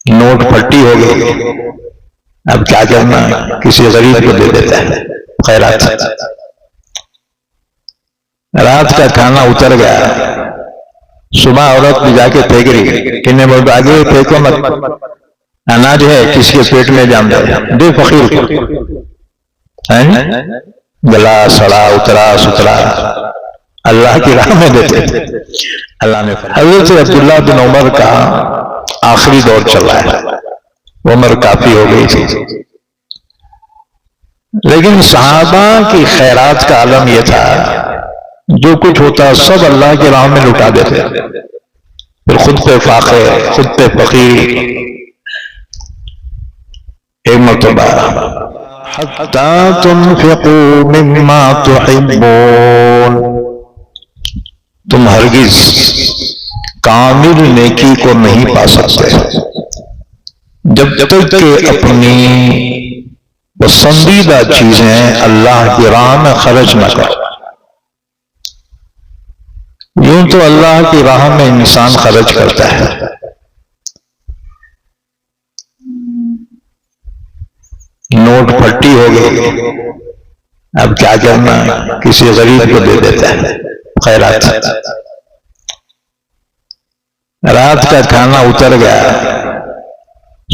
Note پھٹی ہو گئی، اب کیا کرنا، کسی غریب کو دے دیتا ہے خیرات۔ رات کا کھانا اتر گیا، صبح عورت بھی جا کے پھینک رہی، کنہیں بول آگے پھینکو مت، اناج ہے کسی کے پیٹ میں جام جائے، دے فقیر کو۔ گلا سڑا اترا سترا اللہ کی راہ میں دیتے۔ اللہ نے حضرت عبداللہ بن عمر کا آخری دور چل رہا ہے، عمر کافی ہو گئی تھی، لیکن صحابہ کی خیرات کا عالم یہ تھا جو کچھ ہوتا سب اللہ کی راہ میں لٹا دیتے، پھر خود پہ فاقے، خود پہ فقیر۔ ایک مرتبہ حتی تنفقوا مما تحبون، تم ہرگز کامل نیکی کو نہیں پا سکتے جب تک کہ اپنی پسندیدہ چیزیں اللہ کی راہ میں خرچ نہ کرو۔ یوں تو اللہ کی راہ میں انسان خرچ کرتا ہے، نوٹ پھٹی ہو گئی، اب کیا کرنا، کسی غریب کو دے دیتا ہے خیرات۔ رات کا کھانا اتر گیا،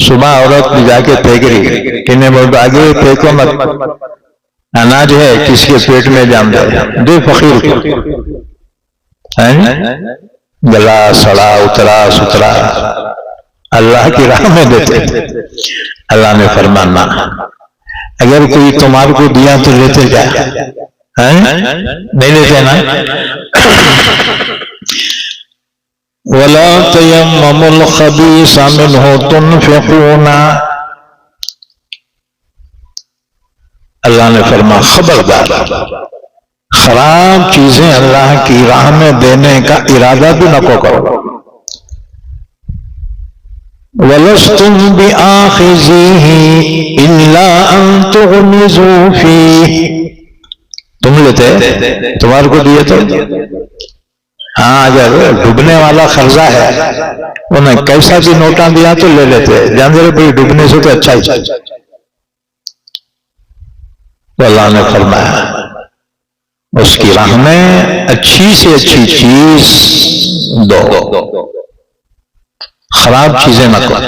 صبح عورت بھی جا کے پھینک رہی، کنہیں بول آگے پھینکو مت، اناج ہے کسی کے پیٹ میں جام جائے، دے فقیر کو۔ گلا سڑا اترا سترا اللہ کی راہ میں دیتے۔ اللہ نے فرمانا اگر کوئی تمہارے کو دیا تو لیتے کیا؟ نہیں لیتے نا۔ وَلَا تَيَمَّمُوا الْخَبِيثَ مِنْهُ تُنْفِقُونَ، اللہ نے فرمایا خبردار، خراب چیزیں اللہ کی راہ میں دینے کا ارادہ بھی نہ کرو۔ وَلَسْتُمْ بِآخِذِيهِ إِلَّا أَن تُغْمِضُوا فِيهِ، تم لیتے، تمہارے کو دیے تو ہاں، اگر ڈوبنے والا قرضہ ہے انہیں کیسا بھی نوٹاں دیا تو لے لیتے، جان دے بھئی ڈوبنے سے تو اچھا ہی۔ تو اللہ نے فرمایا اس کی راہ میں اچھی سے اچھی چیز دو، خراب چیزیں نہ کرو۔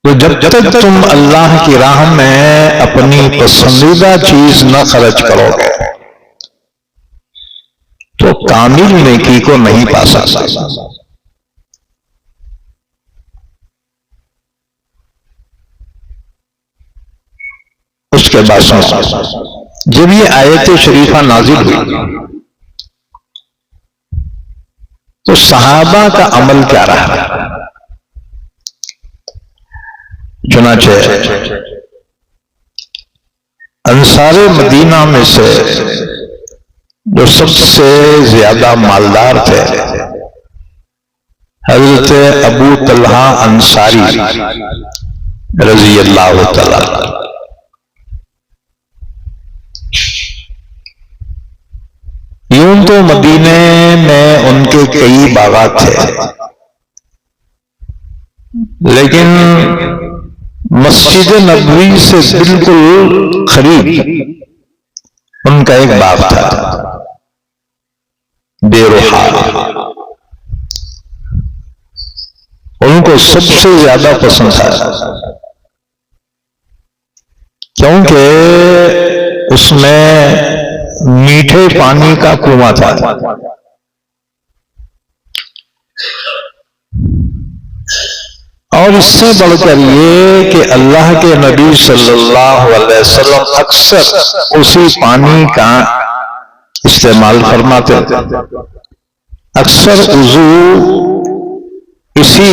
تو جب تک تم اللہ کی راہ میں اپنی پسندیدہ چیز نہ خرچ کرو گے تو کامل نیکی کو نہیں پا سکتے۔ اس کے بعد جب یہ آیت شریفہ نازل ہوئی تو صحابہ کا عمل کیا رہا؟ چنانچہ انصار مدینہ میں سے جو سب سے زیادہ مالدار تھے حضرت ابو طلحہ انصاری رضی اللہ تعالی، یوں تو مدینے میں ان کے کئی باغات تھے، لیکن مسجد نبوی سے بالکل قریب ان کا ایک باغ تھا بے روحا، ان کو سب سے زیادہ پسند تھا کیونکہ اس میں میٹھے پانی کا کنواں تھا۔ اور اس سے بڑھ کر یہ کہ اللہ کے نبی صلی اللہ علیہ وسلم اکثر اسی پانی کا استعمال فرماتے، اکثر وضو اسی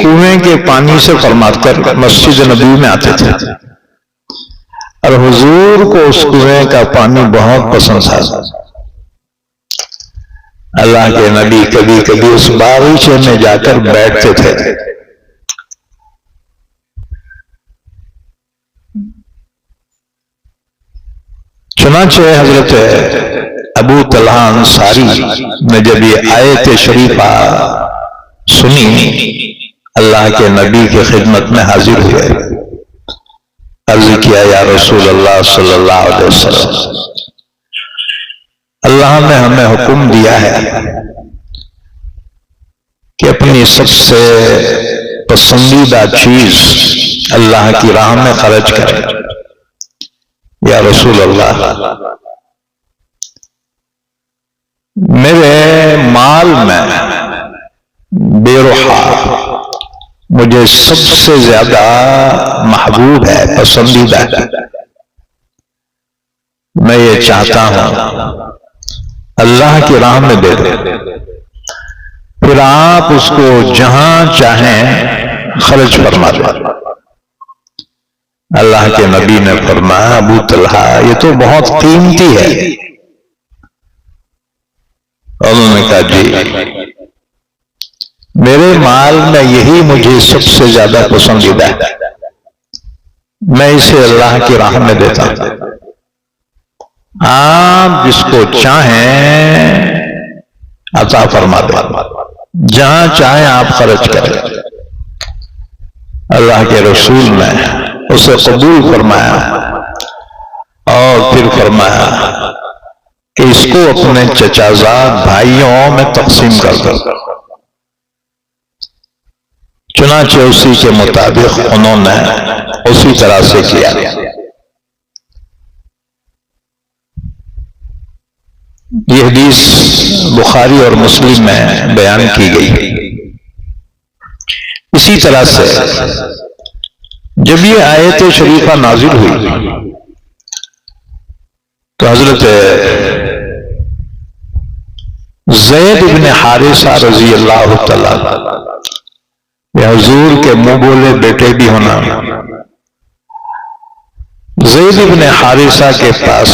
کنویں کے پانی سے فرما کر مسجد نبی میں آتے تھے، اور حضور کو اس کنویں کا پانی بہت پسند تھا۔ اللہ کے نبی کبھی کبھی اس باغیچے میں جا کر بیٹھتے تھے۔ چنانچہ حضرت ابو طلحہ انصاری نے جب یہ آیت شریفہ سنی اللہ کے نبی کی خدمت میں حاضر ہوئے، عرض کیا یا رسول اللہ صلی اللہ علیہ وسلم، اللہ نے ہمیں حکم دیا ہے کہ اپنی سب سے پسندیدہ چیز اللہ کی راہ میں خرچ کریں۔ یا رسول اللہ، میرے مال میں بے روحہ مجھے سب سے زیادہ محبوب ہے، پسندیدہ ہے، میں یہ چاہتا ہوں اللہ کی راہ میں دے دیں، پھر آپ اس کو جہاں چاہیں خرچ فرما دیں۔ اللہ کے نبی نے فرمایا ابو طلحہ یہ تو بہت قیمتی ہے۔ انہوں نے کہا جی میرے مال میں یہی مجھے سب سے زیادہ پسندیدہ ہے، میں اسے اللہ کی راہ میں دیتا ہوں، آپ جس کو چاہیں عطا فرما دیں، جہاں چاہیں آپ خرچ کریں۔ اللہ کے رسول نے اسے قبول فرمایا اور پھر فرمایا کہ اس کو اپنے چچازاد بھائیوں میں تقسیم کر دو۔ چنانچہ اسی کے مطابق انہوں نے اسی طرح سے کیا۔ یہ حدیث بخاری اور مسلم میں بیان کی گئی۔ اسی طرح سے جب یہ آیت شریفہ نازل ہوئی تو حضرت زید بن حارثہ رضی اللہ تعالیٰ، یہ حضور کے منہ بولے بیٹے بھی ہونا، زید بن حارثہ کے پاس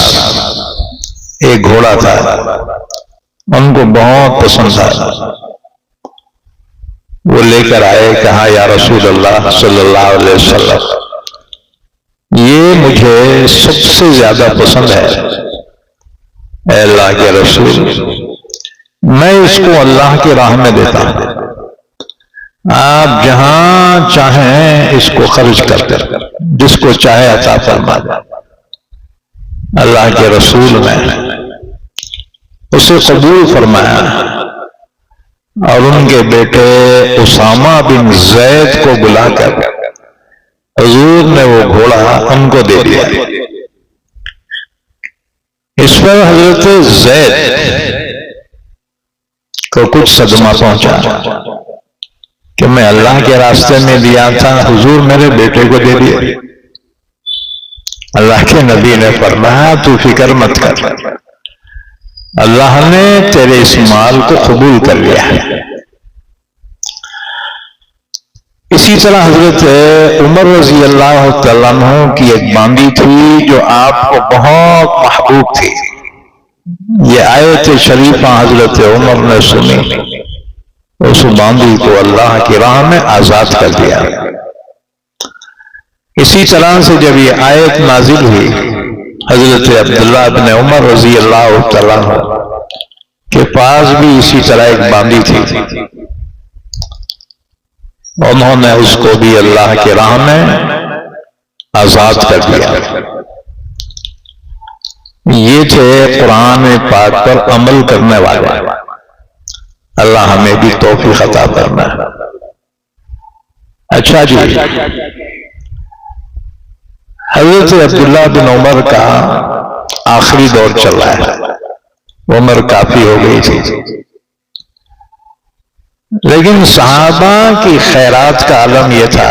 ایک گھوڑا تھا، ان کو بہت پسند تھا، وہ لے کر آئے، کہا یا رسول اللہ صلی اللہ علیہ وسلم یہ مجھے سب سے زیادہ پسند ہے، اے اللہ کے رسول میں اس کو اللہ کی راہ میں دیتا ہوں، آپ جہاں چاہیں اس کو خرچ کر دیں، جس کو چاہے عطا فرما دیں۔ اللہ کے رسول نے اسے قبول فرمایا اور ان کے بیٹے اسامہ بن زید کو بلا کر حضور نے وہ گھوڑا ان کو دے دیا۔ اس پر حضرت زید کو کچھ صدمہ پہنچا کہ میں اللہ کے راستے میں دیا تھا، حضور میرے بیٹے کو دے دیا۔ اللہ کے نبی نے فرمایا تو فکر مت کر، اللہ نے تیرے اس مال کو قبول کر لیا ہے۔ اسی طرح حضرت عمر رضی اللہ تعالیٰ عنہ کی ایک باندی تھی جو آپ کو بہت محبوب تھی، یہ آیت شریفہ حضرت عمر نے سنی، اس باندی کو اللہ کی راہ میں آزاد کر دیا۔ اسی طرح سے جب یہ آیت نازل ہوئی، حضرت عبداللہ بن عمر رضی اللہ تعالیٰ عنہ کے پاس بھی اسی طرح ایک باندی تھی، انہوں نے اس کو بھی اللہ کی راہ میں آزاد کر دیا۔ یہ تھے قرآن پاک پر عمل کرنے والے، اللہ ہمیں بھی توفیق عطا فرمائے۔ اچھا جی، حضرت عبداللہ بن عمر کا آخری دور چل رہا ہے، عمر کافی ہو گئی تھی، لیکن صحابہ کی خیرات کا عالم یہ تھا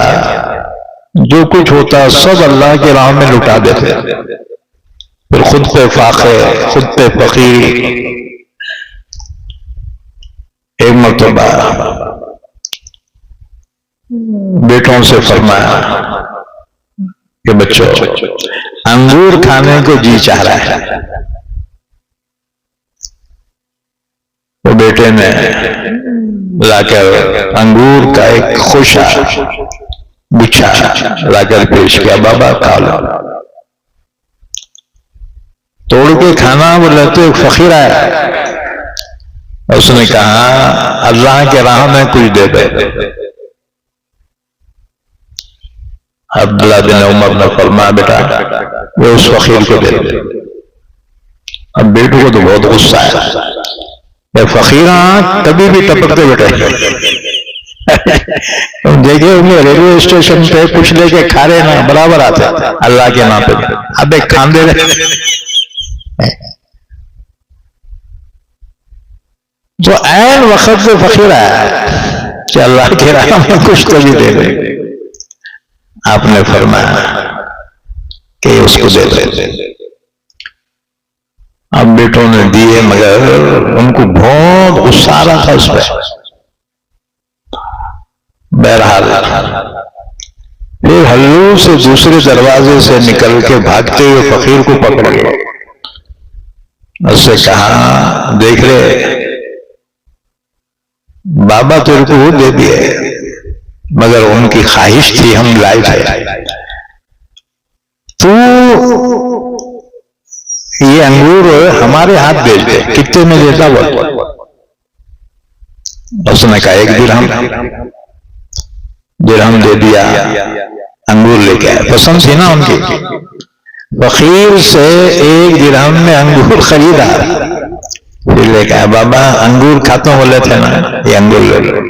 جو کچھ ہوتا سب اللہ کی راہ میں لٹا دیتے، پھر خود پہ فاقے، خود پہ فقیری۔ ایک مرتبہ بیٹوں سے فرمایا کہ بچوں انگور کھانے کو جی چاہ رہا ہے، وہ بیٹے نے لا کر انگور کا ایک خوشا گچھا لا کر پیش کیا، بابا کھا لو۔ توڑ کے کھانا، وہ لیتے ایک فقیر آیا، اس نے کہا اللہ کے راہ میں کچھ دے دے. عبداللہ بن عمر نے فرمایا بیٹا وہ اس فقیر کو دے دے. اب بیٹوں کو تو بہت غصہ ہے، فقیراں کبھی بھی ٹپکتے بیٹے. دیکھیے انہیں ریلوے اسٹیشن پہ کچھ لے کے کھا رہے نا برابر آتے اللہ کے نام پہ. اب ایک کھان دے رہے جو عین وقت سے فقیر آیا کہ اللہ کے راہ میں کچھ تو بھی دے دے. آپ نے فرمایا کہ اس کو دے دے. اب بیٹوں نے دیے مگر ان کو بہت غصہ آ رہا تھا اس پہ. بہرحال پھر ہلو سے دوسرے دروازے سے نکل کے بھاگتے ہوئے فقیر کو پکڑ گئے. اس سے کہا دیکھ رہے بابا تیرے کو وہ دے دیے مگر ان کی خواہش تھی ہم لائے تھے. تو یہ انگور ہمارے ہاتھ بھیج دے کتنے میں دیتا وہ؟ اس نے کہا 1 درہم دے دیا. انگور لے کے آئے، پسند تھی نا ان کی. فقیر سے 1 درہم میں انگور خریدا. پھر لے کے آئے بابا انگور کھاتے بولے تھے نا یہ انگور لے لو.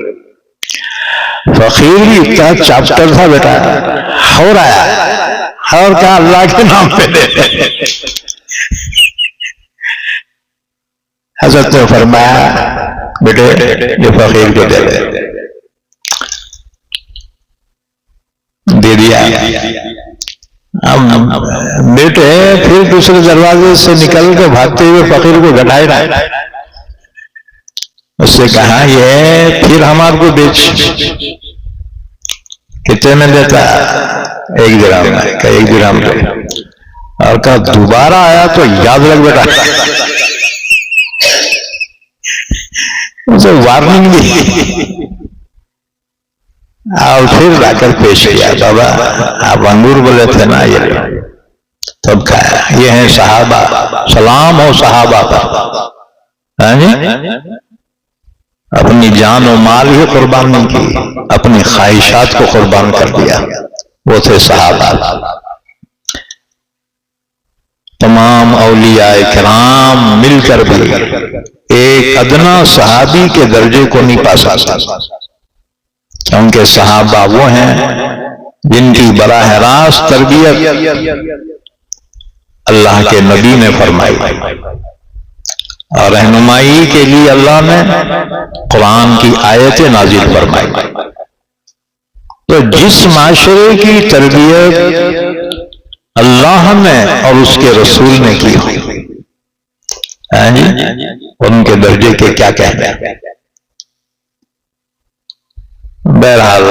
فقیر بھی اتنا چاپٹر تھا بیٹا ہو رہا ہے اور کہا اللہ کے نام پہ دے. حضرت نے فرمایا بیٹے یہ فقیر کو دے دیا. اب بیٹے پھر دوسرے دروازے سے نکل کے بھاگتے ہوئے فقیر کو گھٹائے رہا. اس سے کہا یہ پھر ہمارے کو بیچ کتنے میں دیتا؟ 1 درہم میں. کہ 1 درہم دے. اور کہا دوبارہ آیا تو یاد رکھ بیٹا. اسے وارننگ دی اور پھر لا کر پیش کیا بابا آپ انگور بولے تھے نا یہ تب کھایا. یہ ہیں صحابہ، سلام ہو صحابہ پر. اپنی جان و مال بھی قربان نہیں کی، اپنی خواہشات کو قربان کر دیا. وہ تھے صحابہ. تمام اولیاء کرام مل کر بھی ایک ادنا صحابی کے درجے کو نہیں پا سکتا، کیونکہ صحابہ وہ ہیں جن کی براہ راست تربیت اللہ کے نبی نے فرمائی اور رہنمائی کے لیے اللہ نے قرآن کی آیتیں نازل فرمائی. تو جس معاشرے کی تربیت اللہ نے اور اس کے رسول نے کی ان کے درجے کے کیا کہنے. بہرحال